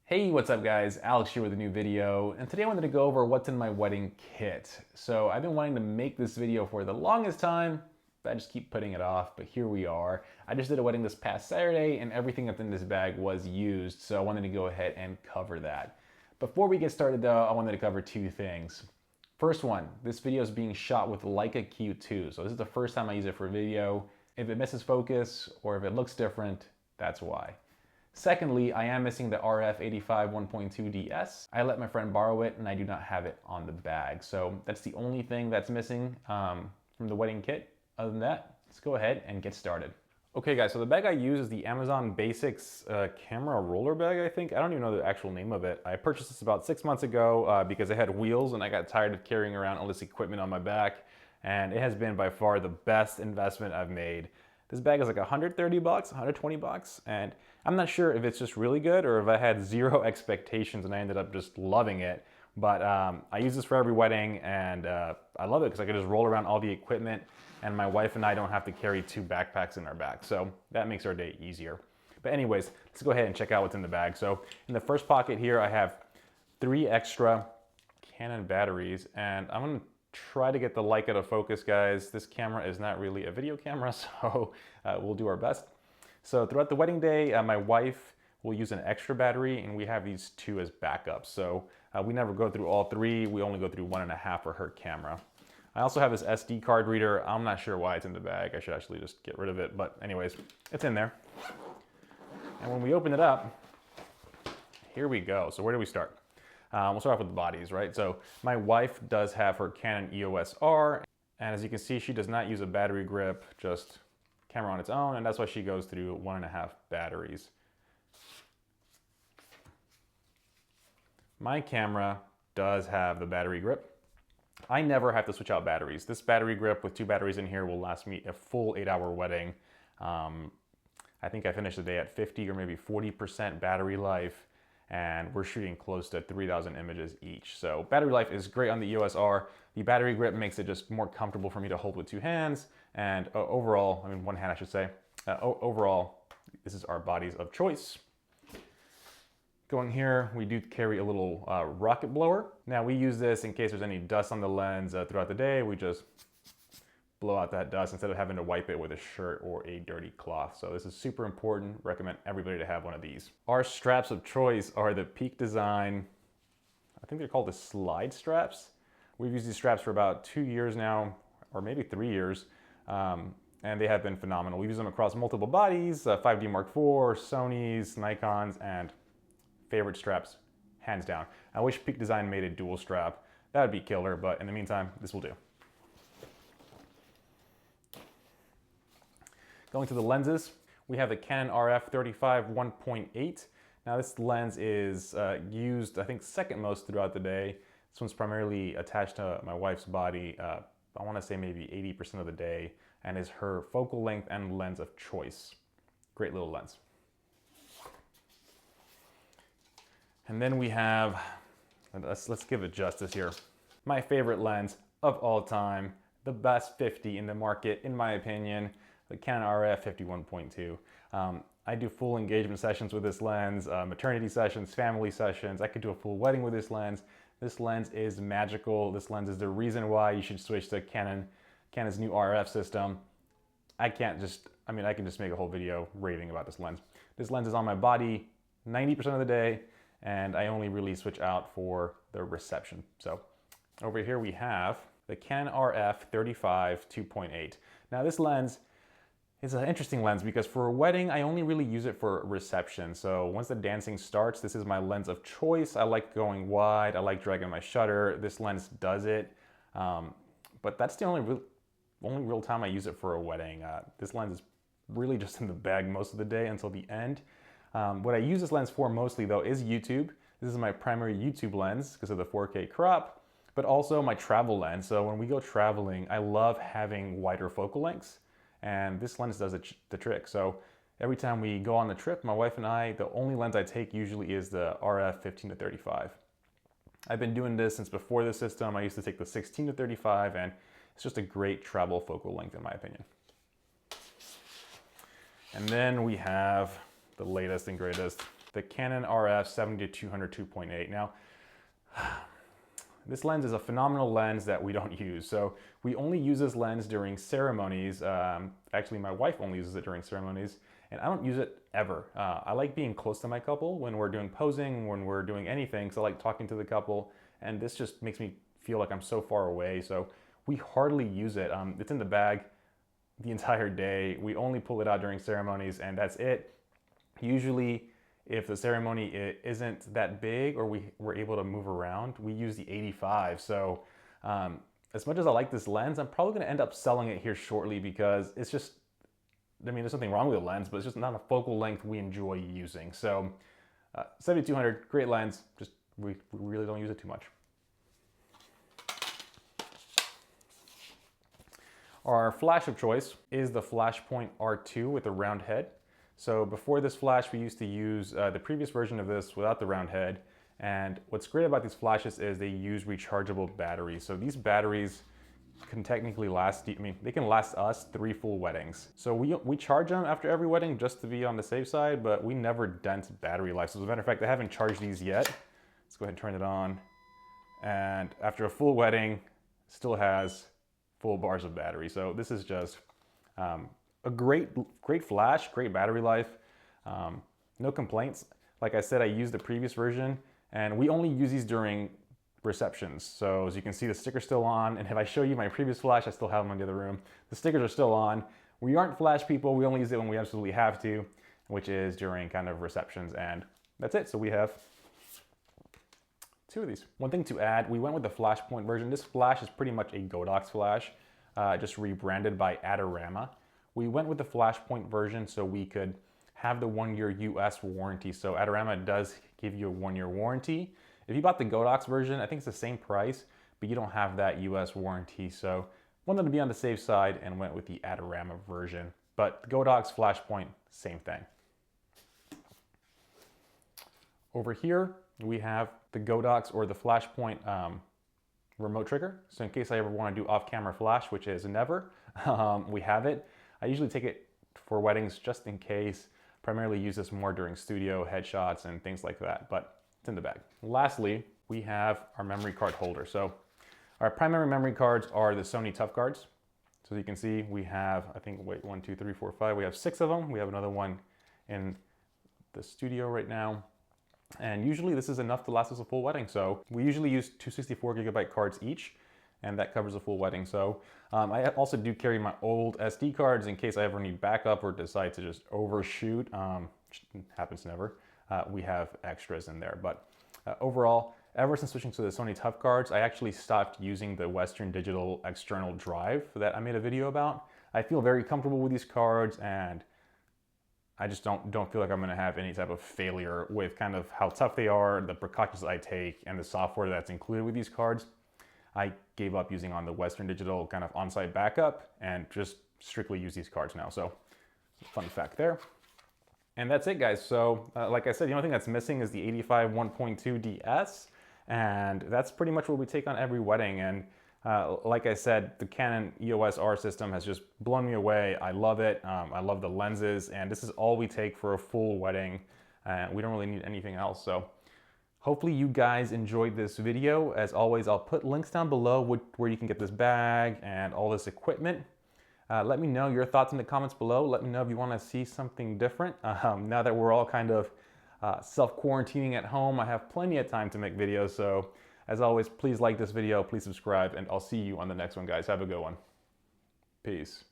Hey, what's up guys? Alex here with a new video, and today I wanted to go over what's in my wedding kit. So I've been wanting to make this video for the longest time, but I just keep putting it off, but here we are. I just did a wedding this past Saturday and everything that's in this bag was used, so I wanted to go ahead and cover that. Before we get started though, I wanted to cover two things. First one, this video is being shot with Leica Q2, so this is the first time I use it for video. If it misses focus or if it looks different, that's why. Secondly, I am missing the RF 85 1.2 DS. I let my friend borrow it and I do not have it on the bag. So that's the only thing that's missing from the wedding kit. Other than that, let's go ahead and get started. Okay guys, so the bag I use is the Amazon Basics camera roller bag, I think. I don't even know the actual name of it. I purchased this about 6 months ago because it had wheels and I got tired of carrying around all this equipment on my back. And it has been by far the best investment I've made. This bag is like 130 bucks, 120 bucks, and I'm not sure if it's just really good or if I had zero expectations and I ended up just loving it. But I use this for every wedding and I love it because I can just roll around all the equipment and my wife and I don't have to carry 2 backpacks in our back. So that makes our day easier. But anyways, let's go ahead and check out what's in the bag. So in the first pocket here, I have 3 extra Canon batteries, and I'm gonna try to get the Leica to focus, guys. This camera is not really a video camera, so we'll do our best. So throughout the wedding day, my wife will use an extra battery, and we have these 2 as backups. So we never go through all 3. We only go through 1.5 for her camera. I also have this SD card reader. I'm not sure why it's in the bag. I should actually just get rid of it, but anyways, it's in there. And when we open it up, here we go. So where do we start? We'll start off with the bodies, right? So my wife does have her Canon EOS R, and as you can see, she does not use a battery grip, just camera on its own, and that's why she goes through 1.5 batteries. My camera does have the battery grip. I never have to switch out batteries. This battery grip with 2 batteries in here will last me a full 8-hour wedding. I think I finished the day at 50 or maybe 40% battery life, and we're shooting close to 3,000 images each. So battery life is great on the EOS R. The battery grip makes it just more comfortable for me to hold with 2 hands, and overall, I mean 1 hand I should say, overall, this is our bodies of choice. Going here, we do carry a little rocket blower. Now we use this in case there's any dust on the lens throughout the day. We just blow out that dust instead of having to wipe it with a shirt or a dirty cloth. So this is super important. Recommend everybody to have one of these. Our straps of choice are the Peak Design, I think they're called the slide straps. We've used these straps for about 2 years now, or maybe 3 years, and they have been phenomenal. We've used them across multiple bodies, 5D Mark IV, Sony's, Nikon's, and favorite straps, hands down. I wish Peak Design made a dual strap. That would be killer, but in the meantime, this will do. Going to the lenses, we have the Canon RF 35 1.8. Now this lens is used, I think, second most throughout the day. This one's primarily attached to my wife's body, I want to say maybe 80% of the day, and is her focal length and lens of choice. Great little lens. And then we have, let's give it justice here, my favorite lens of all time, the best 50 in the market, in my opinion. The Canon RF 51.2. I do full engagement sessions with this lens, maternity sessions, family sessions. I could do a full wedding with this lens. This lens is magical. This lens is the reason why you should switch to Canon's new RF system. I can just make a whole video raving about this lens. This lens is on my body 90% of the day, and I only really switch out for the reception. So over here we have the Canon RF 35 2.8. Now this lens, it's an interesting lens because for a wedding, I only really use it for reception. So once the dancing starts, this is my lens of choice. I like going wide. I like dragging my shutter. This lens does it. But that's the only real time I use it for a wedding. This lens is really just in the bag most of the day until the end. What I use this lens for mostly though is YouTube. This is my primary YouTube lens because of the 4K crop, but also my travel lens. So when we go traveling, I love having wider focal lengths. And this lens does the trick. So every time we go on the trip, my wife and I, the only lens I take usually is the RF 15 to 35. I've been doing this since before this system. I used to take the 16 to 35, and it's just a great travel focal length in my opinion. And then we have the latest and greatest, the Canon RF 70-200 2.8. Now, this lens is a phenomenal lens that we don't use. So we only use this lens during ceremonies. Actually, my wife only uses it during ceremonies, and I don't use it ever. I like being close to my couple when we're doing posing, when we're doing anything. So I like talking to the couple, and this just makes me feel like I'm so far away. So we hardly use it. It's in the bag the entire day. We only pull it out during ceremonies, and that's it. Usually, if the ceremony isn't that big or we're able to move around, we use the 85. So as much as I like this lens, I'm probably gonna end up selling it here shortly because it's just, I mean, there's nothing wrong with the lens, but it's just not a focal length we enjoy using. So 70-200, great lens, just we really don't use it too much. Our flash of choice is the Flashpoint R2 with a round head. So before this flash, we used to use the previous version of this without the round head. And what's great about these flashes is they use rechargeable batteries. So these batteries can technically last, I mean, they can last us 3 full weddings. So we charge them after every wedding just to be on the safe side, but we never dent battery life. So as a matter of fact, I haven't charged these yet. Let's go ahead and turn it on. And after a full wedding, still has full bars of battery. So this is just a great flash, great battery life, no complaints. Like I said, I used the previous version, and we only use these during receptions. So as you can see, the sticker's still on, and if I show you my previous flash, I still have them in the other room. The stickers are still on. We aren't flash people. We only use it when we absolutely have to, which is during kind of receptions, and that's it. So we have 2 of these. One thing to add, we went with the Flashpoint version. This flash is pretty much a GoDoc flash, just rebranded by Adorama. We went with the Flashpoint version so we could have the 1-year US warranty. So Adorama does give you a 1-year warranty. If you bought the GoDoc version, I think it's the same price, but you don't have that US warranty. So wanted to be on the safe side and went with the Adorama version. But GoDoc Flashpoint, same thing. Over here, we have the GoDoc or the Flashpoint remote trigger. So in case I ever want to do off-camera flash, which is never, we have it. I usually take it for weddings just in case, primarily use this more during studio headshots and things like that, but it's in the bag. Lastly, we have our memory card holder. So our primary memory cards are the Sony Tough Cards. So as you can see, we have, I think, wait, 1, 2, 3, 4, 5. We have 6 of them. We have another one in the studio right now. And usually this is enough to last us a full wedding. So we usually use 2 64GB cards each, and that covers a full wedding. So I also do carry my old SD cards in case I ever need backup or decide to just overshoot. Happens never. We have extras in there. But overall, ever since switching to the Sony Tough Cards, I actually stopped using the Western Digital external drive that I made a video about. I feel very comfortable with these cards, and I just don't feel like I'm gonna have any type of failure with kind of how tough they are, the precautions I take, and the software that's included with these cards. I gave up using on the Western Digital kind of on-site backup and just strictly use these cards now. So fun fact there. And that's it, guys. So like I said, the only thing that's missing is the 85 1.2 DS, and that's pretty much what we take on every wedding. And like I said, the Canon EOS R system has just blown me away. I love it. I love the lenses, and this is all we take for a full wedding. We don't really need anything else. So hopefully you guys enjoyed this video. As always, I'll put links down below where you can get this bag and all this equipment. Let me know your thoughts in the comments below. Let me know if you want to see something different. Now that we're all kind of self-quarantining at home, I have plenty of time to make videos. So as always, please like this video, please subscribe, and I'll see you on the next one, guys. Have a good one. Peace.